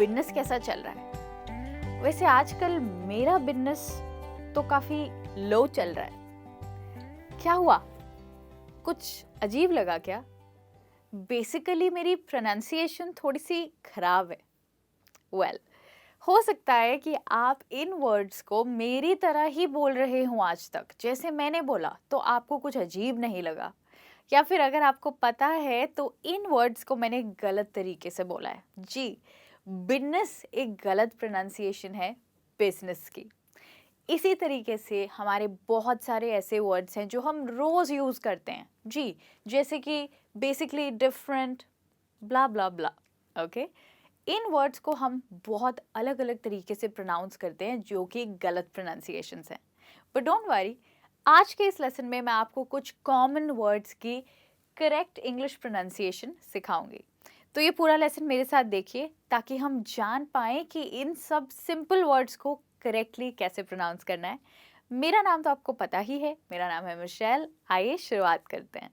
Business कैसा चल रहा है? वैसे आजकल मेरा बिजनेस तो काफी लो चल रहा है। क्या हुआ? कुछ अजीब लगा क्या? बेसिकली मेरी प्रोनाउंसिएशन थोड़ी सी खराब है। वेल, हो सकता है कि आप इन वर्ड्स को मेरी तरह ही बोल रहे हो आज तक, जैसे मैंने बोला तो आपको कुछ अजीब नहीं लगा, या फिर अगर आपको पता है तो इन वर्ड्स को मैंने गलत तरीके से बोला है। जी, बिजनेस एक गलत प्रोनाउंसिएशन है बिजनेस की। इसी तरीके से हमारे बहुत सारे ऐसे वर्ड्स हैं जो हम रोज यूज करते हैं। जी, जैसे कि बेसिकली, डिफरेंट, ब्ला ब्ला ब्ला। ओके, इन वर्ड्स को हम बहुत अलग अलग तरीके से प्रोनाउंस करते हैं जो कि गलत प्रोनाउंसिएशंस हैं। बट डोंट वरी, आज के इस लेसन में मैं आपको कुछ कॉमन वर्ड्स की करेक्ट इंग्लिश प्रोनाउंसिएशन सिखाऊंगी। तो ये पूरा लेसन मेरे साथ देखिए ताकि हम जान पाएं कि इन सब सिंपल वर्ड्स को करेक्टली कैसे प्रोनाउंस करना है। मेरा नाम तो आपको पता ही है, मेरा नाम है मिशेल। आइए शुरुआत करते हैं।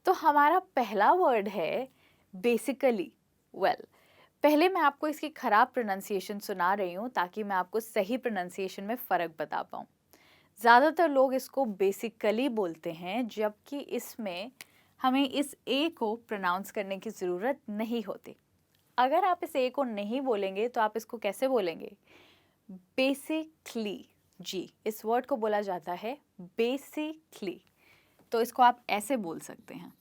तो हमारा पहला वर्ड है बेसिकली। वेल, पहले मैं आपको इसकी खराब प्रोनाउंसिएशन सुना रही हूँ ताकि मैं आपको सही प्रोनाउंसिएशन में फ़र्क बता पाऊँ। ज़्यादातर लोग इसको बेसिकली बोलते हैं, जबकि इसमें हमें इस ए को प्रोनाउंस करने की ज़रूरत नहीं होती। अगर आप इस ए को नहीं बोलेंगे तो आप इसको कैसे बोलेंगे? बेसिकली। जी, इस वर्ड को बोला जाता है बेसिकली। तो इसको आप ऐसे बोल सकते हैं,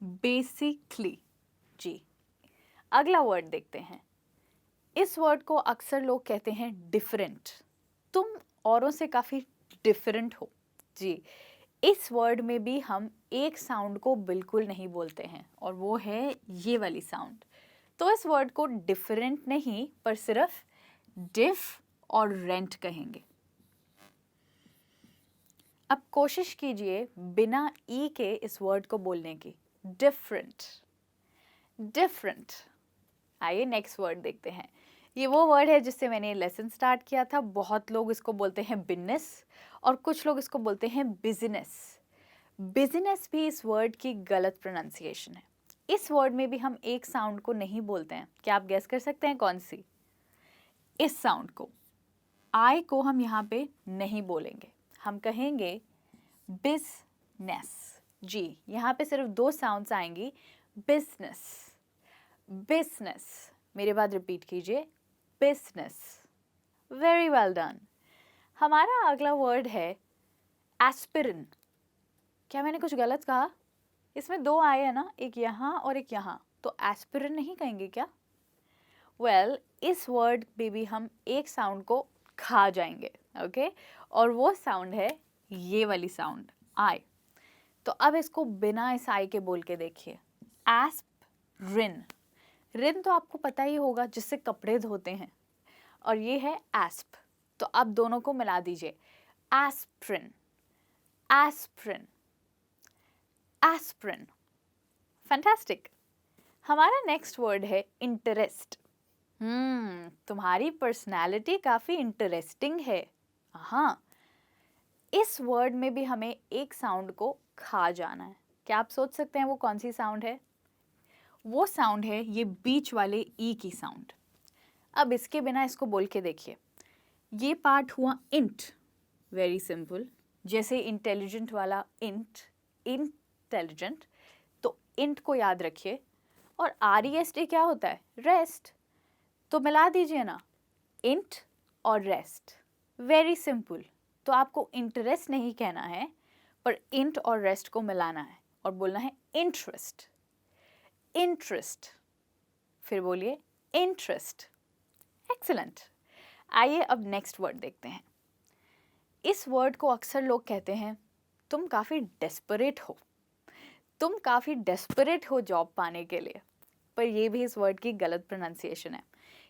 बेसिकली। जी, अगला वर्ड देखते हैं। इस वर्ड को अक्सर लोग कहते हैं डिफरेंट। तुम औरों से काफ़ी डिफरेंट हो। जी, इस वर्ड में भी हम एक साउंड को बिल्कुल नहीं बोलते हैं और वो है ये वाली साउंड। तो इस वर्ड को डिफरेंट नहीं पर सिर्फ डिफ और रेंट कहेंगे। अब कोशिश कीजिए बिना ई के इस वर्ड को बोलने की। Different, different. आइए नेक्स्ट वर्ड देखते हैं। ये वो वर्ड है जिससे मैंने लेसन स्टार्ट किया था। बहुत लोग इसको बोलते हैं बिजनेस और कुछ लोग इसको बोलते हैं बिजनेस। बिजनेस भी इस वर्ड की गलत प्रोनाउंसिएशन है। इस वर्ड में भी हम एक साउंड को नहीं बोलते हैं। क्या आप गेस कर सकते हैं कौन सी? इस साउंड को, आई को हम यहाँ पे नहीं बोलेंगे, हम कहेंगे बिजनेस। जी, यहाँ पे सिर्फ दो साउंड्स आएंगी, बिजनेस, बिजनेस। मेरे बाद रिपीट कीजिए, बिजनेस। Very well done. हमारा अगला वर्ड है एस्पिरिन। क्या मैंने कुछ गलत कहा? इसमें दो आए हैं ना, एक यहाँ और एक यहाँ, तो एस्पिरिन नहीं कहेंगे क्या? वेल, इस वर्ड में भी हम एक साउंड को खा जाएंगे। ओके, और वो साउंड है ये वाली साउंड, आई। तो अब इसको बिना इस आई के बोल के देखिए, एस्पिरिन। रिन तो आपको पता ही होगा, जिससे कपड़े धोते हैं, और ये है एस्प। तो अब दोनों को मिला दीजिए, एस्प्रिन, एस्प्रिन, एस्प्रिन। फैंटास्टिक। हमारा नेक्स्ट वर्ड है इंटरेस्ट। तुम्हारी पर्सनालिटी काफी इंटरेस्टिंग है। हाँ, इस वर्ड में भी हमें एक साउंड को खा जाना है। क्या आप सोच सकते हैं वो कौन सी साउंड है? वो साउंड है ये बीच वाले ई की साउंड। अब इसके बिना इसको बोल के देखिए। ये पार्ट हुआ इंट, वेरी सिंपल। जैसे इंटेलिजेंट वाला इंट, इंटेलिजेंट, तो इंट को याद रखिए। और REST क्या होता है? रेस्ट। तो मिला दीजिए ना, इंट और रेस्ट। Very simple. तो आपको इंटरेस्ट नहीं कहना है, पर इंट और रेस्ट को मिलाना है और बोलना है इंटरेस्ट, इंटरेस्ट। फिर बोलिए इंटरेस्ट। एक्सीलेंट। आइए अब नेक्स्ट वर्ड देखते हैं। इस वर्ड को अक्सर लोग कहते हैं तुम काफ़ी डेस्परेट हो, तुम काफ़ी डेस्परेट हो जॉब पाने के लिए। पर ये भी इस वर्ड की गलत प्रोनाउंसिएशन है,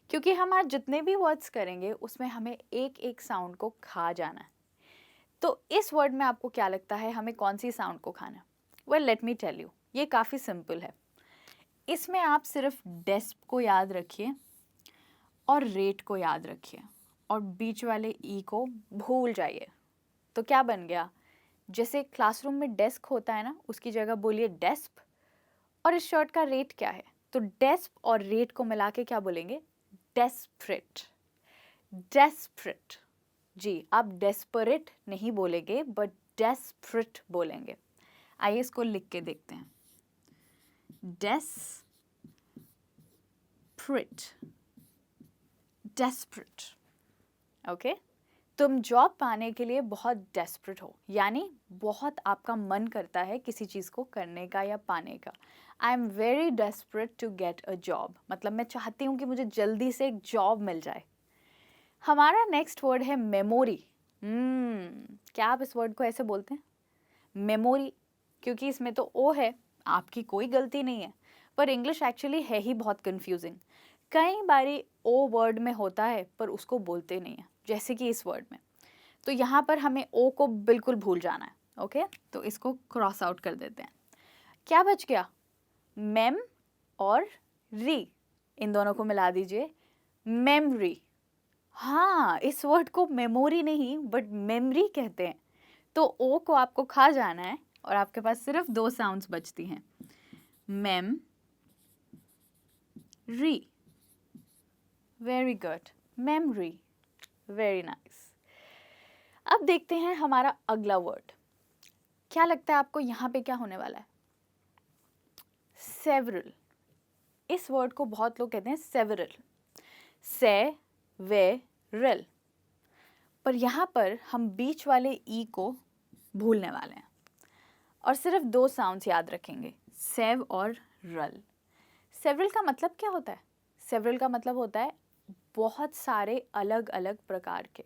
क्योंकि हम आज जितने भी वर्ड्स करेंगे उसमें हमें एक एक साउंड को खा जाना है। तो इस वर्ड में आपको क्या लगता है हमें कौन सी साउंड को खाना है? Well, let me tell you, ये काफ़ी सिंपल है। इसमें आप सिर्फ डेस्प को याद रखिए और रेट को याद रखिए और बीच वाले ई को भूल जाइए। तो क्या बन गया? जैसे क्लासरूम में डेस्क होता है ना, उसकी जगह बोलिए डेस्क। और इस शर्ट का रेट क्या है? तो डेस्क और रेट को मिला के क्या बोलेंगे? डेस्परेट। डेस्परेट। जी, आप डेस्परेट नहीं बोलेंगे बट डेस्परेट बोलेंगे। आइए इसको लिख के देखते हैं। Desperate, desperate. ओके, तुम जॉब पाने के लिए बहुत डेस्परेट हो, यानी बहुत आपका मन करता है किसी चीज़ को करने का या पाने का। I am very desperate to get a job, मतलब मैं चाहती हूँ कि मुझे जल्दी से एक जॉब मिल जाए। हमारा नेक्स्ट वर्ड है मेमोरी। क्या आप इस वर्ड को ऐसे बोलते हैं? मेमोरी, क्योंकि इसमें तो ओ है, आपकी कोई गलती नहीं है, पर इंग्लिश एक्चुअली है ही बहुत कंफ्यूजिंग। कई बारी ओ वर्ड में होता है पर उसको बोलते नहीं है, जैसे कि इस वर्ड में। तो यहाँ पर हमें ओ को बिल्कुल भूल जाना है। ओके, तो इसको क्रॉस आउट कर देते हैं। क्या बच गया? मेम और री, इन दोनों को मिला दीजिए, मेमरी। हाँ, इस वर्ड को मेमोरी नहीं बट मेमरी कहते हैं। तो ओ को आपको खा जाना है और आपके पास सिर्फ 2 साउंड्स बचती हैं, मेम री। Very good, memory, very nice. अब देखते हैं हमारा अगला वर्ड। क्या लगता है आपको यहाँ पे क्या होने वाला है? सेवरल। इस वर्ड को बहुत लोग कहते हैं सेवरल, से वे रल, पर यहाँ पर हम बीच वाले ई को भूलने वाले हैं और सिर्फ 2 साउंड्स याद रखेंगे, सेव और रल। सेवरल का मतलब क्या होता है? सेवरल का मतलब होता है बहुत सारे अलग अलग प्रकार के।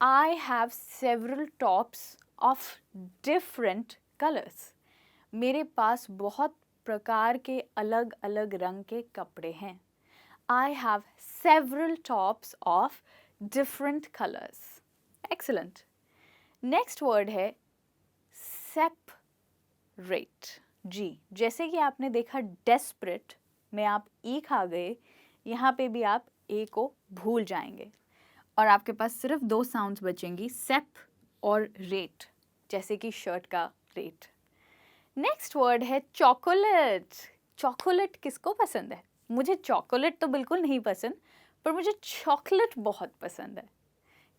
I have several tops of different colours. मेरे पास बहुत प्रकार के अलग अलग रंग के कपड़े हैं। I have several tops of different colors. Excellent. Next word है separate. जी, जैसे कि आपने देखा desperate में आप ई खा गए, यहाँ पे भी आप ए को भूल जाएंगे और आपके पास सिर्फ 2 साउंड्स बचेंगी, सेप और रेट, जैसे कि शर्ट का रेट। नेक्स्ट वर्ड है चॉकलेट। चॉकलेट किसको पसंद है? मुझे चॉकलेट तो बिल्कुल नहीं पसंद, पर मुझे चॉकलेट बहुत पसंद है।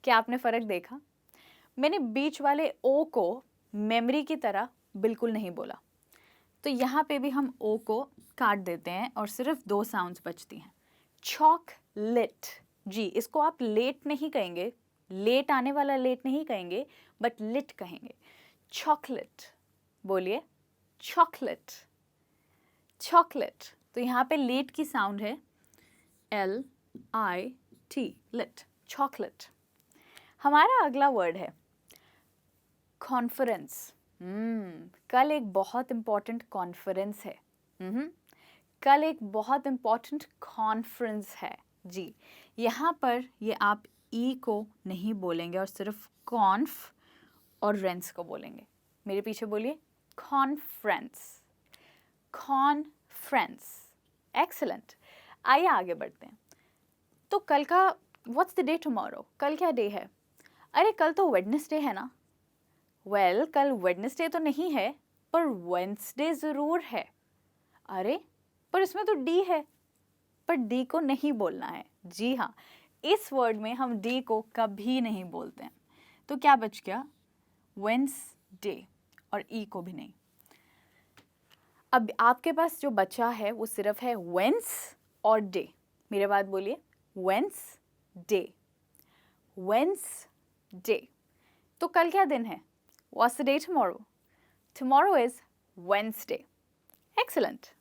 क्या आपने फ़र्क देखा? मैंने बीच वाले ओ को मेमोरी की तरह बिल्कुल नहीं बोला, तो यहाँ पे भी हम ओ को काट देते हैं और सिर्फ 2 साउंड्स बचती हैं, चॉकलेट। जी, इसको आप लेट नहीं कहेंगे, लेट आने वाला लेट नहीं कहेंगे, बट लिट कहेंगे। चॉकलेट, बोलिए चॉकलेट, चॉकलेट। तो यहाँ पे लेट की साउंड है LIT, लिट, चॉकलेट। हमारा अगला वर्ड है कॉन्फ्रेंस। कल एक बहुत इंपॉर्टेंट कॉन्फ्रेंस है। कल एक बहुत इंपॉर्टेंट कॉन्फ्रेंस है। जी, यहाँ पर ये आप ई को नहीं बोलेंगे और सिर्फ कॉन्फ और रेंस को बोलेंगे। मेरे पीछे बोलिए, कॉन्फ्रेंस, कॉन्फ्रेंस। एक्सीलेंट। आइए आगे बढ़ते हैं। तो कल का व्हाट्स द डे टुमारो? कल क्या डे है? अरे कल तो वेडनेसडे है ना। वेल, कल वेडनेसडे तो नहीं है, पर वेंसडे ज़रूर है। अरे, पर इसमें तो डी है, पर डी को नहीं बोलना है। जी हाँ, इस वर्ड में हम डी को कभी नहीं बोलते हैं। तो क्या बच गया? वेंसडे, और ई को भी नहीं। अब आपके पास जो बचा है वो सिर्फ है वेंस और डे। मेरे बात बोलिए, वेंस डे, वेंस डे। तो कल क्या दिन है? What's the day tomorrow? Tomorrow is Wednesday. Excellent.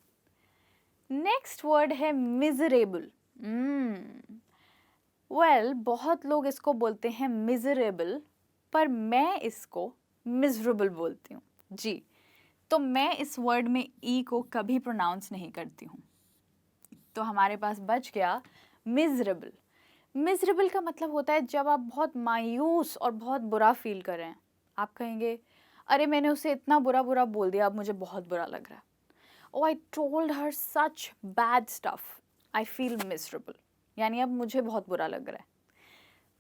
Next word है miserable. Well, बहुत लोग इसको बोलते हैं miserable, पर मैं इसको miserable बोलती हूँ। जी, तो मैं इस वर्ड में ई को कभी प्रोनाउंस नहीं करती हूँ। तो हमारे पास बच गया मिजरेबल। मिजरेबल का मतलब होता है जब आप बहुत मायूस और बहुत बुरा फील कर रहे हैं। आप कहेंगे, अरे मैंने उसे इतना बुरा बुरा बोल दिया, अब मुझे बहुत बुरा लग रहा है। Oh I told her such bad stuff, I feel miserable, यानी अब मुझे बहुत बुरा लग रहा है।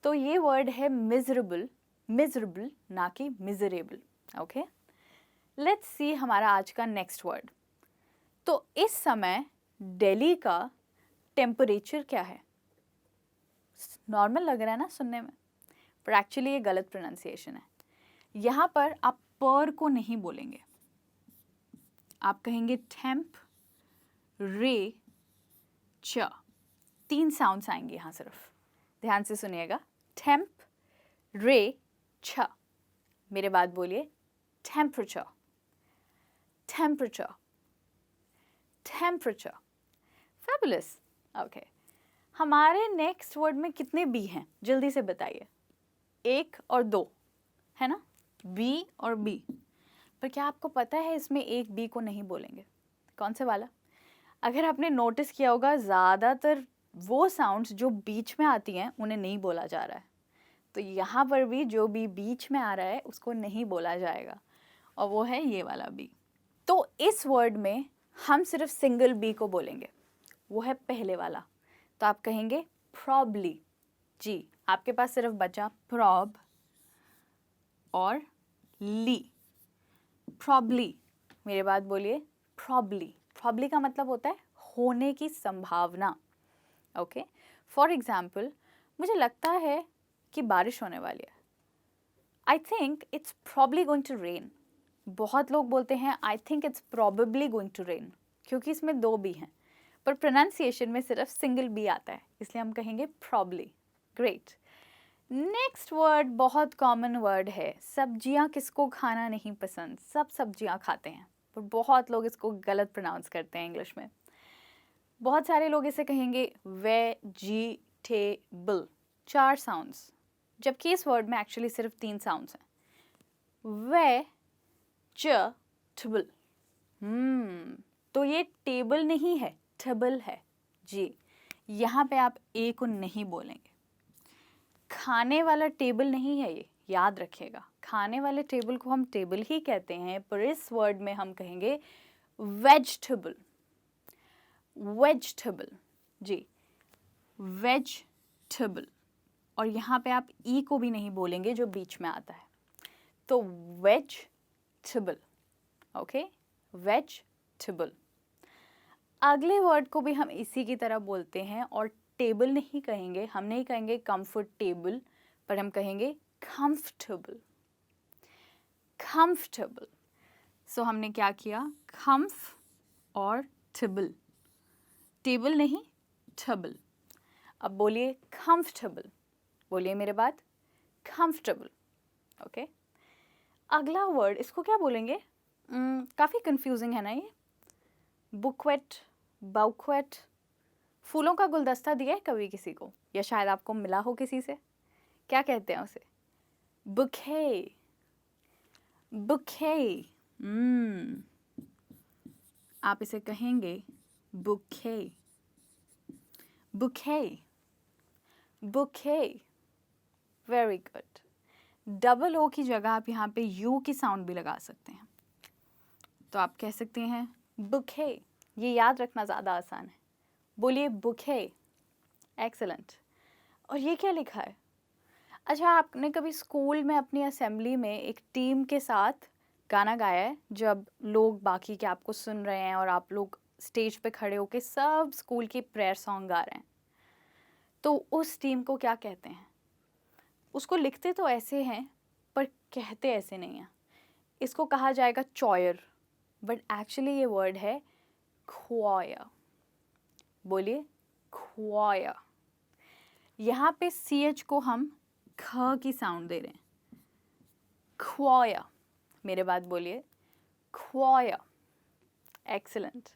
तो ये वर्ड है मिजरेबल, मिजरेबल ना कि मिजरेबल। ओके, लेट्स सी हमारा आज का नेक्स्ट वर्ड। तो इस समय दिल्ली का टेम्परेचर क्या है? नॉर्मल लग रहा है ना सुनने में, पर एक्चुअली ये गलत प्रोनाउंसिएशन है। यहाँ पर आप पर को नहीं बोलेंगे, आप कहेंगे टेम्प रे च। 3 साउंड्स आएंगे यहाँ सिर्फ, ध्यान से सुनिएगा। टेम्प रे छ। मेरे बाद बोलिए temperature, temperature, temperature. Fabulous. Okay, हमारे नेक्स्ट वर्ड में कितने बी हैं जल्दी से बताइए? 1 और 2 है ना, बी और बी। पर क्या आपको पता है इसमें एक बी को नहीं बोलेंगे? कौन से वाला? अगर आपने नोटिस किया होगा ज़्यादातर वो साउंड्स जो बीच में आती हैं उन्हें नहीं बोला जा रहा है। तो यहाँ पर भी जो भी बीच में आ रहा है उसको नहीं बोला जाएगा, और वो है ये वाला बी। तो इस वर्ड में हम सिर्फ सिंगल बी को बोलेंगे, वो है पहले वाला। तो आप कहेंगे प्रॉबली। जी, आपके पास सिर्फ बचा प्रॉब और ली। प्रॉबली। मेरे बाद बोलिए प्रॉबली। प्रॉबली का मतलब होता है होने की संभावना। ओके, फॉर एग्जाम्पल मुझे लगता है कि बारिश होने वाली है। I think it's probably going to rain. बहुत लोग बोलते हैं I think it's probably going to rain, क्योंकि इसमें 2 बी हैं, पर प्रोनाउंसिएशन में सिर्फ सिंगल बी आता है, इसलिए हम कहेंगे प्रॉबली। ग्रेट। नेक्स्ट वर्ड बहुत कॉमन वर्ड है। सब्जियां किसको खाना नहीं पसंद? सब सब्जियां खाते हैं, पर बहुत लोग इसको गलत प्रोनाउंस करते हैं इंग्लिश में। बहुत सारे लोग इसे कहेंगे वेजिटेबल, 4 साउंड्स, जबकि इस वर्ड में एक्चुअली सिर्फ 3 साउंड्स हैं। वेजिटेबल। तो ये टेबल नहीं है, टेबल है। जी, यहाँ पे आप ए को नहीं बोलेंगे। खाने वाला टेबल नहीं है ये, याद रखिएगा। खाने वाले टेबल को हम टेबल ही कहते हैं, पर इस वर्ड में हम कहेंगे वेजिटेबल। वेजिटेबल। जी, वेजिटेबल। और यहाँ पे आप ई को भी नहीं बोलेंगे जो बीच में आता है। तो वेजिटेबल। Okay, vegetable. अगले वर्ड को भी हम इसी की तरह बोलते हैं, और टेबल नहीं कहेंगे, हम नहीं कहेंगे कंफर्टेबल, पर हम कहेंगे कंफर्टेबल। कंफर्टेबल। सो हमने क्या किया? कंफ और टेबल, टेबल नहीं टेबल। अब बोलिए कंफर्टेबल। बोलिए मेरे बाद कंफर्टेबल। ओके, अगला वर्ड, इसको क्या बोलेंगे? काफ़ी कंफ्यूजिंग है ना ये। बुक्वेट, बाउक्वेट। फूलों का गुलदस्ता दिया है कभी किसी को, या शायद आपको मिला हो किसी से? क्या कहते हैं उसे? बुके। बुके। आप इसे कहेंगे bouquet, bouquet, bouquet. Very good. Double O की जगह आप यहाँ पे यू की साउंड भी लगा सकते हैं। तो आप कह सकते हैं बुके। ये याद रखना ज़्यादा आसान है। बोलिए बुके। एक्सेलेंट। और ये क्या लिखा है? अच्छा, आपने कभी स्कूल में अपनी असेंबली में एक टीम के साथ गाना गाया है, जब लोग बाकी के आपको सुन रहे हैं और आप लोग स्टेज पे खड़े होकर सब स्कूल की प्रेयर सॉन्ग गा रहे हैं? तो उस टीम को क्या कहते हैं? उसको लिखते तो ऐसे हैं पर कहते ऐसे नहीं हैं। इसको कहा जाएगा चॉयर, बट एक्चुअली ये वर्ड है ख्वाया। बोलिए ख्वाया। यहाँ पे CH को हम ख की साउंड दे रहे हैं। ख्वाया। मेरे बाद बोलिए ख्वाया। एक्सीलेंट।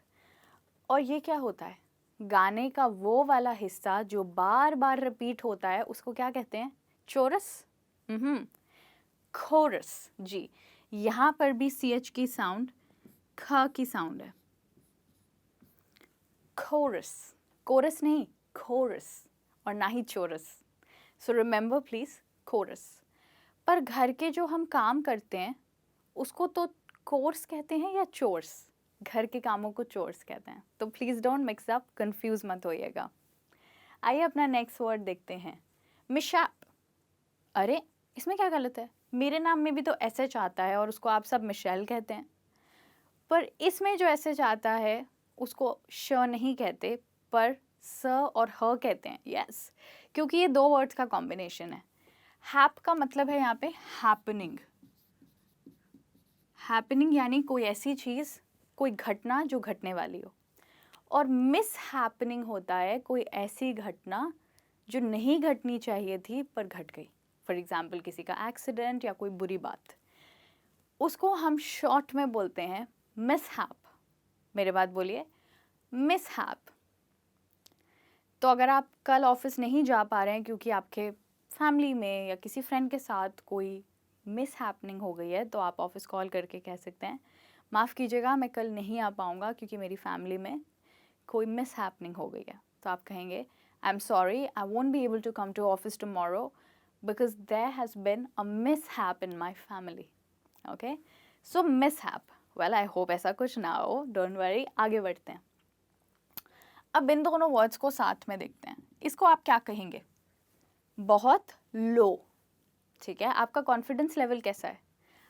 और ये क्या होता है? गाने का वो वाला हिस्सा जो बार बार रिपीट होता है उसको क्या कहते हैं? चोरस। कोरस। जी, यहाँ पर भी CH की साउंड ख की साउंड है। कोरस। कोरस नहीं, कोरस, और ना ही chorus. So remember please, chorus. पर घर के जो हम काम करते हैं उसको तो कोर्स कहते हैं या चोर्स? घर के कामों को चोर्स कहते हैं। तो please don't mix up, confuse मत होइएगा। आइए अपना नेक्स्ट वर्ड देखते हैं, मिशैप। अरे, इसमें क्या गलत है? मेरे नाम में भी तो SH आता है और उसको आप सब मिशेल कहते हैं, पर इसमें जो SH आता है उसको श नहीं कहते पर स और ह कहते हैं। यस, क्योंकि ये दो वर्ड्स का कॉम्बिनेशन है। हैप का मतलब है यहाँ पे हैपनिंग। हैपनिंग यानी कोई ऐसी चीज़, कोई घटना जो घटने वाली हो, और मिस हैपनिंग होता है कोई ऐसी घटना जो नहीं घटनी चाहिए थी पर घट गई। फॉर एग्जाम्पल किसी का एक्सीडेंट या कोई बुरी बात, उसको हम शॉर्ट में बोलते हैं मिस हैप। मेरे बात बोलिए, मिस हैप। तो अगर आप कल ऑफिस नहीं जा पा रहे हैं क्योंकि आपके फैमिली में या किसी फ्रेंड के साथ कोई मिस हैपनिंग हो गई है, तो आप ऑफिस कॉल करके कह सकते हैं माफ़ कीजिएगा मैं कल नहीं आ पाऊँगा क्योंकि मेरी फैमिली में कोई मिस हैपनिंग हो गई है। तो आप कहेंगे I am sorry, I won't be able to come to office tomorrow because there has been a mishap in my family. Okay, so mishap, well I hope ऐसा कुछ ना हो, डोंट वरी। आगे बढ़ते हैं। अब इन दोनों words को साथ में देखते हैं। इसको आप क्या कहेंगे? बहुत लो। ठीक है, आपका कॉन्फिडेंस लेवल कैसा है,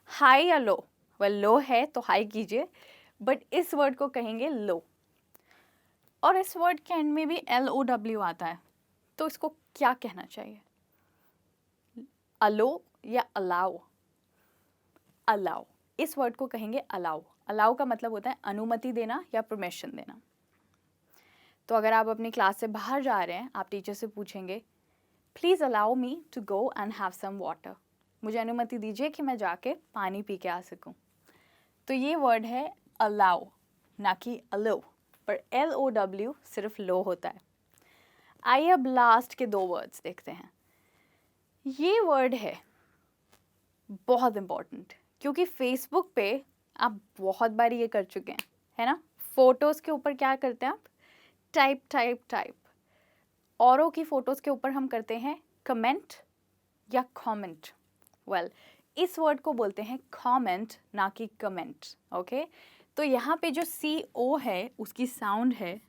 हाई या लो? वेल लो है तो हाई कीजिए, बट इस वर्ड को कहेंगे लो। और इस वर्ड के एंड में भी LOW आता है, तो इसको क्या कहना चाहिए? अलो या अलाउ? अलाउ। इस वर्ड को कहेंगे अलाउ। अलाउ का मतलब होता है अनुमति देना या परमिशन देना। तो अगर आप अपनी क्लास से बाहर जा रहे हैं, आप टीचर से पूछेंगे please allow me to go and have some water. मुझे अनुमति दीजिए कि मैं जाके पानी पी के आ सकूं। तो ये वर्ड है अलाउ, ना कि अलो, पर LOW सिर्फ लो होता है। आइए अब लास्ट के दो वर्ड्स देखते हैं। ये वर्ड है बहुत इम्पॉर्टेंट, क्योंकि फेसबुक पे आप बहुत बार ये कर चुके हैं, है ना? फोटोज़ के ऊपर क्या करते हैं आप? Type type type. औरों की फ़ोटोज़ के ऊपर हम करते हैं कमेंट या कमेंट। वेल, इस वर्ड को बोलते हैं कमेंट, ना कि कमेंट। ओके, तो यहाँ पे जो CO है उसकी साउंड है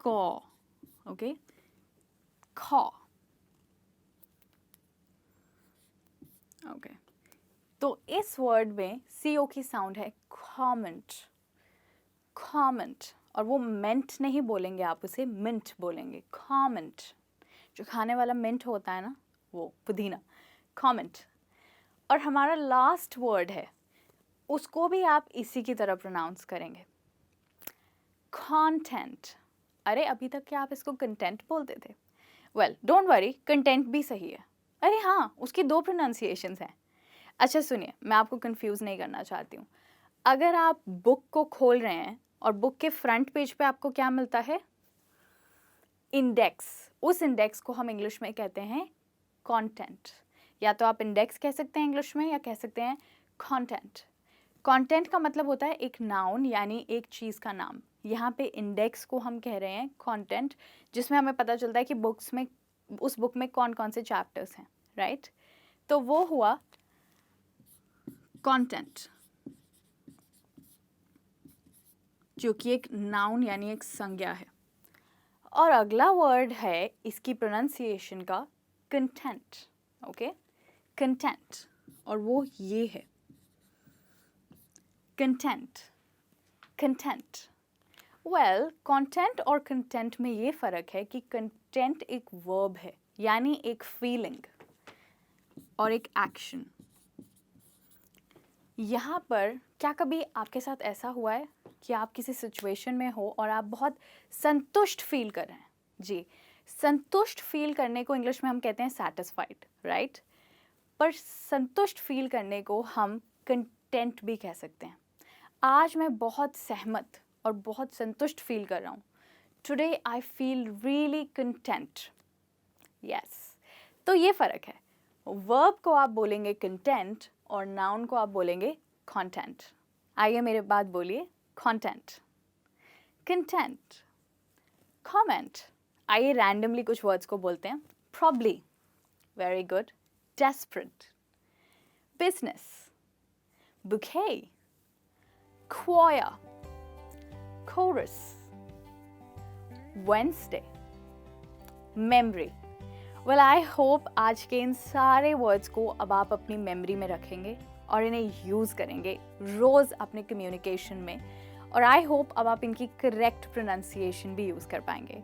कॉ। ओके, खॉ। ओके, तो इस वर्ड में CO की साउंड है कमेंट, कमेंट। और वो मेंट नहीं बोलेंगे, आप उसे मिंट बोलेंगे। कमेंट, जो खाने वाला मिंट होता है ना, वो पुदीना, कमेंट। और हमारा लास्ट वर्ड है, उसको भी आप इसी की तरह प्रोनाउंस करेंगे, कंटेंट। अरे अभी तक क्या आप इसको कंटेंट बोलते थे? वेल डोंट वरी, कंटेंट भी सही है। अरे हाँ, उसकी दो प्रोनाउंसिएशंस हैं। अच्छा सुनिए, मैं आपको कंफ्यूज नहीं करना चाहती हूँ। अगर आप बुक को खोल रहे हैं और बुक के फ्रंट पेज पे आपको क्या मिलता है? इंडेक्स। उस इंडेक्स को हम इंग्लिश में कहते हैं कंटेंट। या तो आप इंडेक्स कह सकते हैं इंग्लिश में, या कह सकते हैं कंटेंट। कंटेंट का मतलब होता है एक नाउन, यानी एक चीज़ का नाम। यहाँ पे इंडेक्स को हम कह रहे हैं कंटेंट, जिसमें हमें पता चलता है कि बुक्स में, उस बुक में कौन कौन से चैप्टर्स हैं, राइट? तो वो हुआ कंटेंट, जो कि एक नाउन यानी एक संज्ञा है। और अगला वर्ड है इसकी प्रोनाउंसिएशन का कंटेंट। ओके, कंटेंट, और वो ये है कंटेंट, कंटेंट। वेल, कंटेंट और कंटेंट में ये फ़र्क है कि कंटेंट एक वर्ब है, यानी एक फीलिंग और एक एक्शन। यहाँ पर क्या कभी आपके साथ ऐसा हुआ है कि आप किसी सिचुएशन में हो और आप बहुत संतुष्ट फील कर रहे हैं? जी, संतुष्ट फील करने को इंग्लिश में हम कहते हैं सैटिस्फाइड, राइट? पर संतुष्ट फील करने को हम कंटेंट भी कह सकते हैं। आज मैं बहुत सहमत और बहुत संतुष्ट फील कर रहा हूँ। Today I feel really content. Yes, तो ये फ़र्क है। वर्ब को आप बोलेंगे कंटेंट और नाउन को आप बोलेंगे कंटेंट। आइए मेरे बात बोलिए, कंटेंट, कंटेंट, कमेंट। आइए रैंडमली कुछ वर्ड्स को बोलते हैं। Probably, very good. Desperate, business, bouquet, choir, chorus, Wednesday, memory. Well I hope आज के इन सारे वर्ड्स को अब आप अपनी मेमोरी में रखेंगे और इन्हें यूज़ करेंगे रोज़ अपने कम्युनिकेशन में, और आई होप अब आप इनकी करेक्ट प्रोनाउंसिएशन भी यूज़ कर पाएंगे।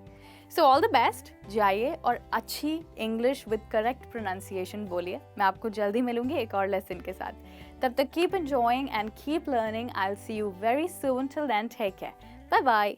सो ऑल द बेस्ट, जाइए और अच्छी इंग्लिश विद करेक्ट प्रोनाउंसिएशन बोलिए। मैं आपको जल्दी मिलूंगी एक और लेसन के साथ। तब तक keep enjoying and keep learning. I will see you very soon. Till then take care, bye bye.